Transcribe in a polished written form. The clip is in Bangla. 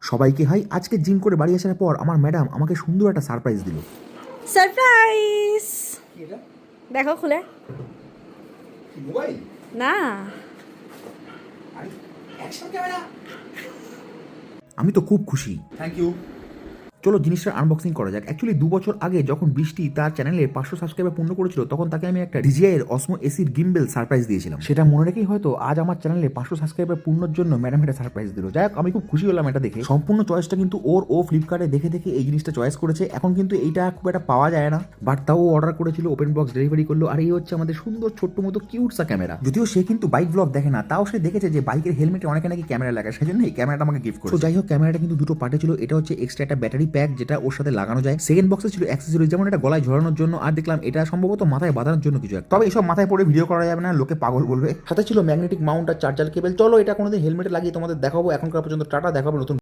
সবাইকে হাই। আজকে জিম করে বাড়ি আসার পর আমার ম্যাডাম আমাকে সুন্দর একটা সারপ্রাইজ দিল। সারপ্রাইজ! দেখো খুলে। মোবাইল না, আমি তো খুব খুশি। Thank you. চলো জিনিসটা আনবক্সিং করা যাক। অ্যাকচুয়ালি 2 বছর আগে যখন বৃষ্টি তার চ্যানেলে 500 সাবস্ক্রাইবার পূর্ণ করেছিল, তখন তাকে আমি একটা DJI এর অসমো এসির গিম্বেল সারপ্রাইজ দিয়েছিলাম। সেটা মনে রেখেই হয়তো আজ আমার চ্যানেলে 500 সাবস্ক্রাইবার পূর্ণর জন্য ম্যাডাম এটা সারপ্রাইজ দিল। যাই হোক, আমি খুব খুশি হলাম এটা দেখে। সম্পূর্ণ চয়েসটা কিন্তু ও ফ্লিপকার্টে দেখে এই জিনিসটা চয়েস করেছে। এখন কিন্তু এইটা খুব একটা পাওয়া যায় না, বাট তাও অর্ডার করেছিল, ওপেন বক্স ডেলিভারি করলো। আর এই হচ্ছে আমাদের সুন্দর ছোট্ট মতো কিউট সা ক্যামেরা। যদিও সে কিন্তু বাইক ব্লগ দেখে না, তাও সে দেখেছে যে বাইকের হেলমেটে অনেকে নাকি ক্যামেরা লাগায়, সেজন্য এই ক্যামেরাটা আমাকে গিফট করেছে। যাই হোক, ক্যামেরাটা কিন্তু দুটো পার্টে ছিল। এটা হচ্ছে এক্সট্রা একটা ব্যাটারি প্যাক, যেটা ওর সাথে লাগানো যায়। সেকেন্ড বক্সে ছিল অ্যাক্সেসরিজ, যেমন এটা গলায় ঝরানোর জন্য, আর দেখলাম এটা সম্ভবত মাথায় বাঁধানোর জন্য কিছু একটা। তবে এসব মাথায় পরে ভিডিও করা যাবে না, লোকে পাগল বলবে। সাথে ছিল ম্যাগনেটিক মাউন্ট আর চার্জার কেবল। চলো এটা কোনোদিন হেলমেটে লাগিয়ে তোমাদের দেখাবো। এখনকার পর্যন্ত টাটা, দেখাবো নতুন